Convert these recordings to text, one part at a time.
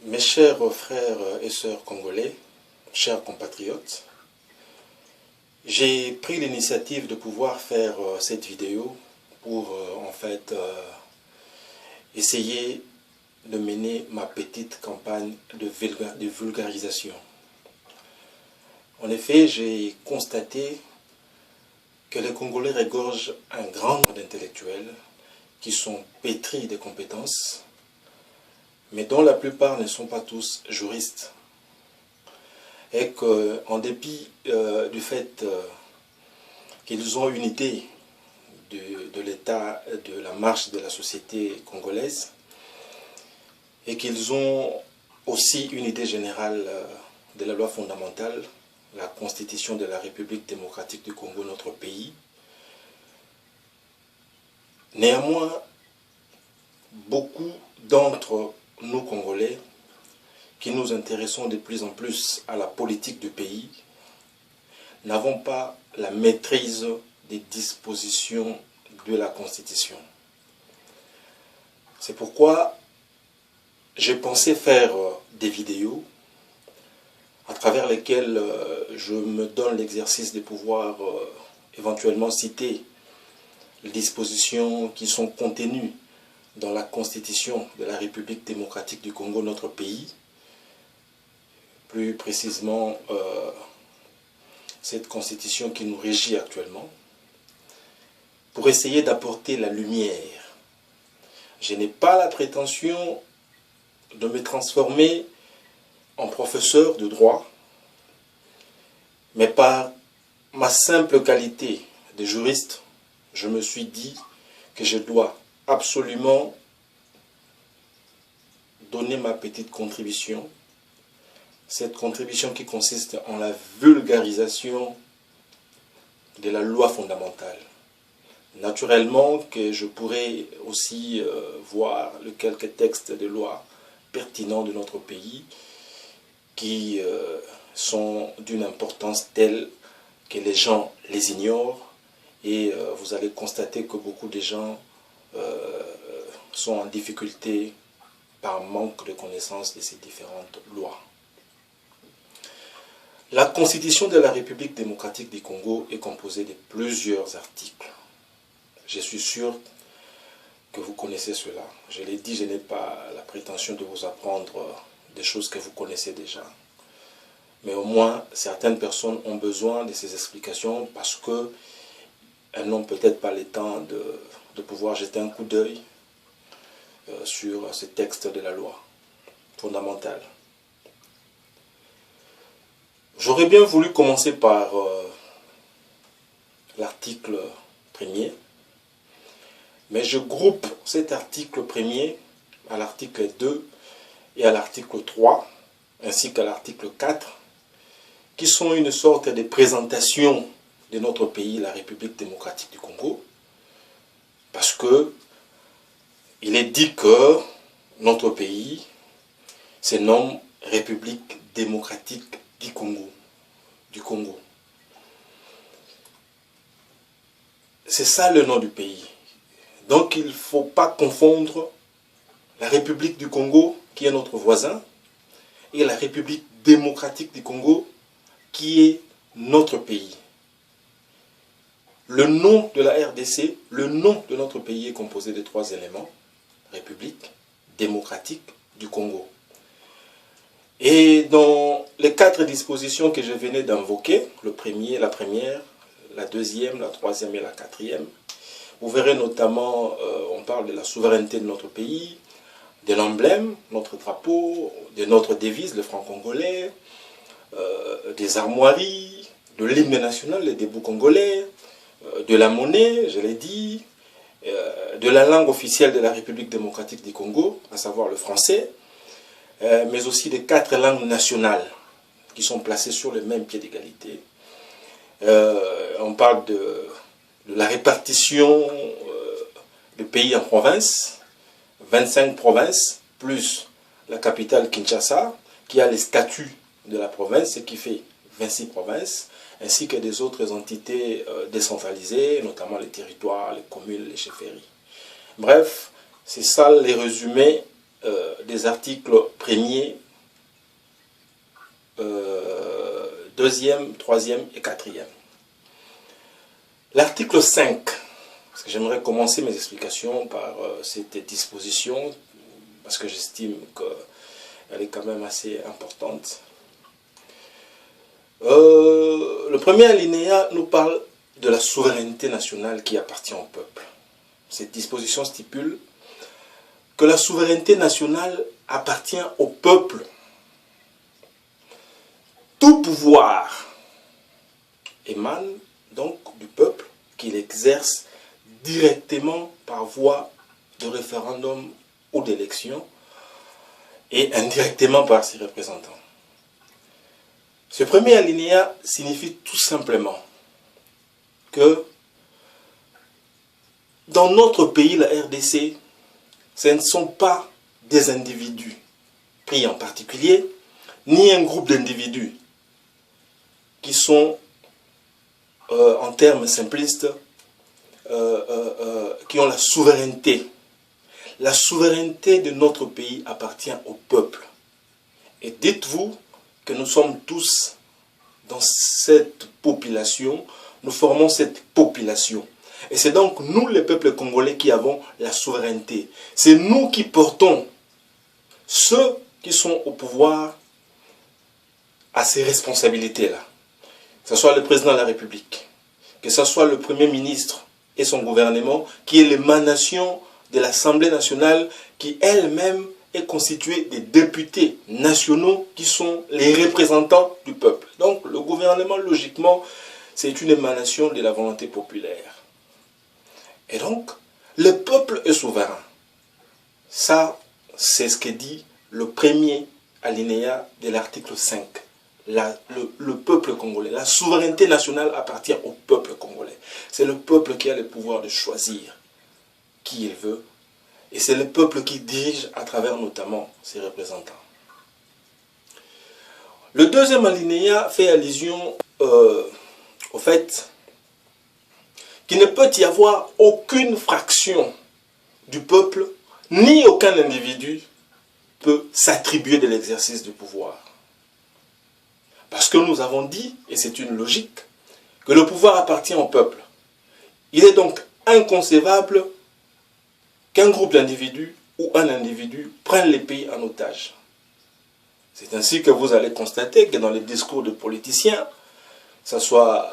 Mes chers frères et sœurs congolais, chers compatriotes, j'ai pris l'initiative de pouvoir faire cette vidéo pour essayer de mener ma petite campagne de vulgarisation. En effet, j'ai constaté que les Congolais regorgent un grand nombre d'intellectuels qui sont pétris de compétences, mais dont la plupart ne sont pas tous juristes. Et qu'en dépit du fait qu'ils ont une idée de l'état de la marche de la société congolaise, et qu'ils ont aussi une idée générale de la loi fondamentale, la Constitution de la République démocratique du Congo, notre pays. Néanmoins, beaucoup d'entre nous Congolais, qui nous intéressons de plus en plus à la politique du pays, n'avons pas la maîtrise des dispositions de la Constitution. C'est pourquoi j'ai pensé faire des vidéos à travers lesquelles je me donne l'exercice de pouvoir éventuellement citer les dispositions qui sont contenues dans la Constitution de la République démocratique du Congo, notre pays. Plus précisément, cette Constitution qui nous régit actuellement, pour essayer d'apporter la lumière. Je n'ai pas la prétention de me transformer en professeur de droit, mais par ma simple qualité de juriste, je me suis dit que je dois absolument donner ma petite contribution, cette contribution qui consiste en la vulgarisation de la loi fondamentale. Naturellement que je pourrais aussi voir quelques textes de loi pertinents de notre pays qui sont d'une importance telle que les gens les ignorent, et vous allez constater que beaucoup de gens sont en difficulté par manque de connaissance de ces différentes lois. La Constitution de la République démocratique du Congo est composée de plusieurs articles. Je suis sûr que vous connaissez cela. Je l'ai dit, je n'ai pas la prétention de vous apprendre des choses que vous connaissez déjà. Mais au moins, certaines personnes ont besoin de ces explications parce qu'elles n'ont peut-être pas le temps de pouvoir jeter un coup d'œil sur ce texte de la loi fondamentale. J'aurais bien voulu commencer par l'article 1er, mais je groupe cet article 1er à l'article 2 et à l'article 3, ainsi qu'à l'article 4, qui sont une sorte de présentation de notre pays, la République démocratique du Congo, parce que il est dit que notre pays se nomme République démocratique du Congo. C'est ça le nom du pays. Donc il ne faut pas confondre la République du Congo, qui est notre voisin, et la République démocratique du Congo, qui est notre pays. Le nom de la RDC, le nom de notre pays est composé de 3 éléments. République démocratique du Congo. Et dans les 4 dispositions que je venais d'invoquer, la première, la deuxième, la troisième et la quatrième, vous verrez notamment, on parle de la souveraineté de notre pays, de l'emblème, notre drapeau, de notre devise, le franc congolais, des armoiries, de l'hymne national, le debout congolais, de la monnaie, je l'ai dit, de la langue officielle de la République démocratique du Congo, à savoir le français, mais aussi des 4 langues nationales qui sont placées sur le même pied d'égalité. On parle de la répartition du pays en provinces, 25 provinces, plus la capitale Kinshasa, qui a les statuts de la province, ce qui fait 26 provinces, ainsi que des autres entités décentralisées, notamment les territoires, les communes, les chefferies. Bref, c'est ça les résumés des articles 1er, 2e, 3e et 4e. L'article 5, parce que j'aimerais commencer mes explications par cette disposition, parce que j'estime qu'elle est quand même assez importante. Le premier alinéa nous parle de la souveraineté nationale qui appartient au peuple. Cette disposition stipule que la souveraineté nationale appartient au peuple. Tout pouvoir émane donc du peuple qu'il exerce directement par voie de référendum ou d'élection et indirectement par ses représentants. Ce premier alinéa signifie tout simplement que dans notre pays, la RDC, ce ne sont pas des individus pris en particulier, ni un groupe d'individus qui sont, en termes simplistes, qui ont la souveraineté. La souveraineté de notre pays appartient au peuple. Et dites-vous que nous sommes tous dans cette population, nous formons cette population. Et c'est donc nous, les peuples congolais, qui avons la souveraineté. C'est nous qui portons ceux qui sont au pouvoir à ces responsabilités-là. Que ce soit le président de la République, que ce soit le Premier ministre et son gouvernement, qui est l'émanation de l'Assemblée nationale, qui elle-même est constituée des députés nationaux qui sont les représentants du peuple. Donc le gouvernement, logiquement, c'est une émanation de la volonté populaire. Et donc, le peuple est souverain. Ça, c'est ce que dit le premier alinéa de l'article 5. Le peuple congolais, la souveraineté nationale appartient au peuple congolais. C'est le peuple qui a le pouvoir de choisir qui il veut. Et c'est le peuple qui dirige à travers notamment ses représentants. Le deuxième alinéa fait allusion au fait qu'il ne peut y avoir aucune fraction du peuple, ni aucun individu peut s'attribuer de l'exercice du pouvoir. Parce que nous avons dit, et c'est une logique, que le pouvoir appartient au peuple. Il est donc inconcevable qu'un groupe d'individus ou un individu prenne les pays en otage. C'est ainsi que vous allez constater que dans les discours de politiciens, que ce soit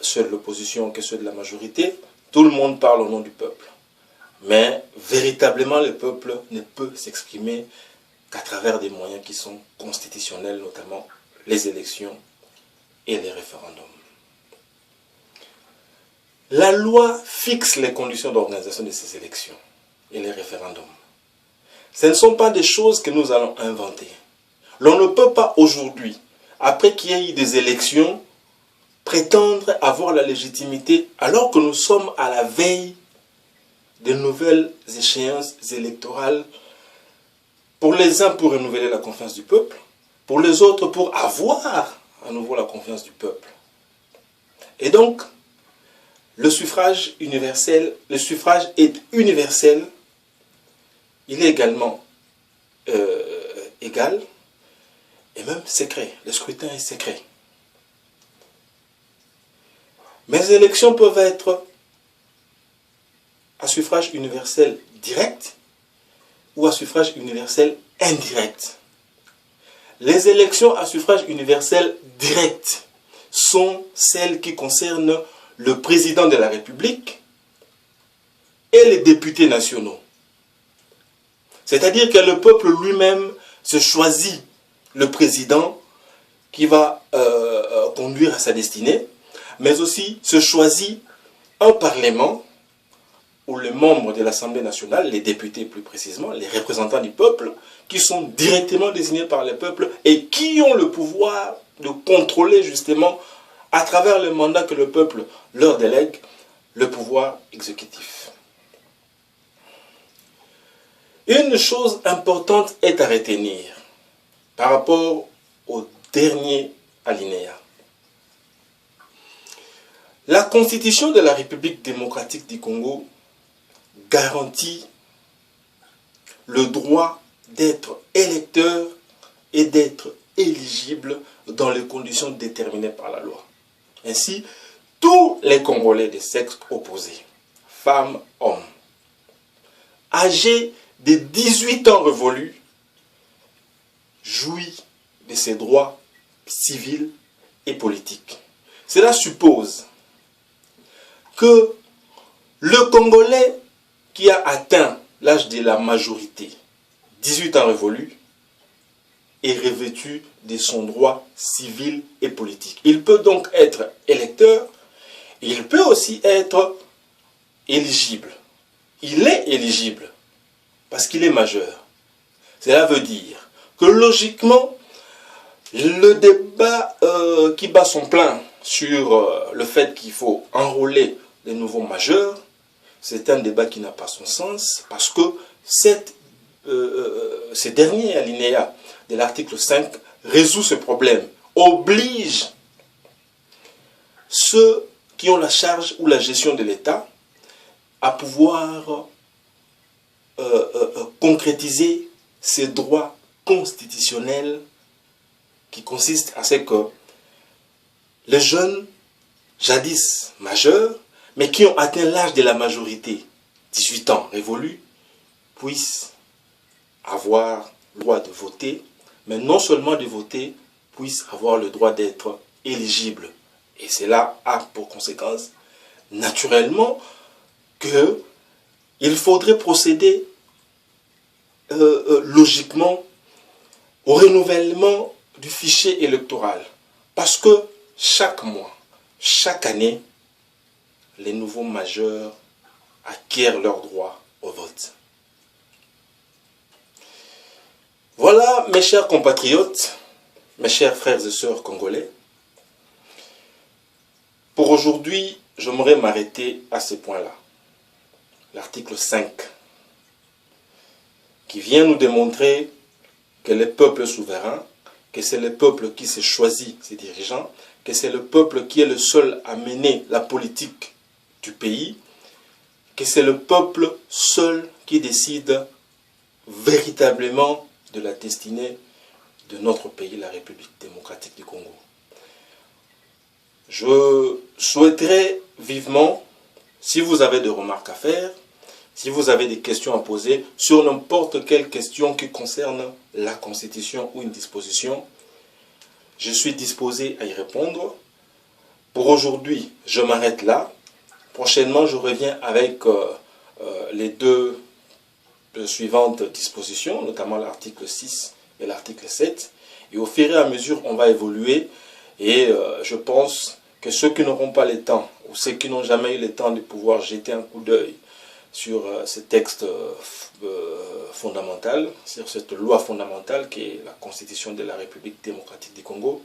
ceux de l'opposition que ceux de la majorité, tout le monde parle au nom du peuple. Mais véritablement, le peuple ne peut s'exprimer qu'à travers des moyens qui sont constitutionnels, notamment les élections et les référendums. La loi fixe les conditions d'organisation de ces élections et les référendums. Ce ne sont pas des choses que nous allons inventer. L'on ne peut pas aujourd'hui, après qu'il y ait eu des élections, prétendre avoir la légitimité alors que nous sommes à la veille de nouvelles échéances électorales, pour les uns pour renouveler la confiance du peuple, pour les autres pour avoir à nouveau la confiance du peuple. Et donc, le suffrage est universel, il est également égal et même secret. Le scrutin est secret. Mais les élections peuvent être à suffrage universel direct ou à suffrage universel indirect. Les élections à suffrage universel direct sont celles qui concernent le président de la République et les députés nationaux. C'est-à-dire que le peuple lui-même se choisit le président qui va conduire à sa destinée, mais aussi se choisit un parlement où les membres de l'Assemblée nationale, les députés plus précisément, les représentants du peuple, qui sont directement désignés par le peuple et qui ont le pouvoir de contrôler justement, à travers le mandat que le peuple leur délègue, le pouvoir exécutif. Une chose importante est à retenir par rapport au dernier alinéa. La Constitution de la République démocratique du Congo garantit le droit d'être électeurs et d'être éligibles dans les conditions déterminées par la loi. Ainsi, tous les Congolais de sexe opposé, femmes, hommes, âgés de 18 ans révolus, jouissent de ses droits civils et politiques. Cela suppose que le Congolais qui a atteint l'âge de la majorité, 18 ans révolus, est revêtu de son droit civil et politique. Il peut donc être électeur, il peut aussi être éligible. Il est éligible parce qu'il est majeur. Cela veut dire que logiquement, le débat qui bat son plein sur le fait qu'il faut enrôler les nouveaux majeurs, c'est un débat qui n'a pas son sens parce que ce dernier alinéa de l'article 5 résout ce problème, oblige ceux qui ont la charge ou la gestion de l'État à pouvoir concrétiser ces droits constitutionnels qui consistent à ce que les jeunes, jadis majeurs, mais qui ont atteint l'âge de la majorité, 18 ans révolus, puissent avoir le droit de voter, mais non seulement de voter, puissent avoir le droit d'être éligibles. Et cela a pour conséquence, naturellement, qu'il faudrait procéder logiquement au renouvellement du fichier électoral. Parce que chaque mois, chaque année, les nouveaux majeurs acquièrent leur droit au vote. Voilà, mes chers compatriotes, mes chers frères et sœurs congolais. Pour aujourd'hui, j'aimerais m'arrêter à ce point-là. L'article 5, qui vient nous démontrer que le peuple est souverain, que c'est le peuple qui s'est choisi ses dirigeants, que c'est le peuple qui est le seul à mener la politique du pays, que c'est le peuple seul qui décide véritablement de la destinée de notre pays, la République démocratique du Congo. Je souhaiterais vivement, si vous avez des remarques à faire, si vous avez des questions à poser sur n'importe quelle question qui concerne la Constitution ou une disposition, je suis disposé à y répondre. Pour aujourd'hui, je m'arrête là. Prochainement, je reviens avec les deux suivantes dispositions, notamment l'article 6 et l'article 7. Et au fur et à mesure, on va évoluer. Et je pense que ceux qui n'auront pas le temps, ou ceux qui n'ont jamais eu le temps de pouvoir jeter un coup d'œil sur ce texte fondamental, sur cette loi fondamentale qui est la Constitution de la République démocratique du Congo,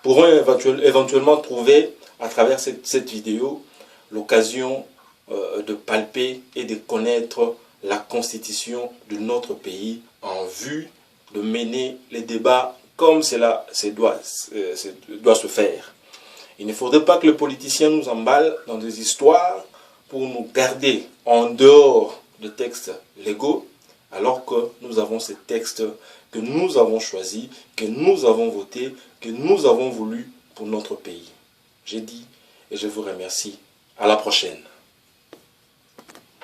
pourront éventuellement trouver à travers cette vidéo l'occasion de palper et de connaître la Constitution de notre pays en vue de mener les débats comme cela doit se faire. Il ne faudrait pas que les politiciens nous emballent dans des histoires pour nous garder en dehors de textes légaux, alors que nous avons ces textes que nous avons choisis, que nous avons votés, que nous avons voulu pour notre pays. J'ai dit et je vous remercie. À la prochaine.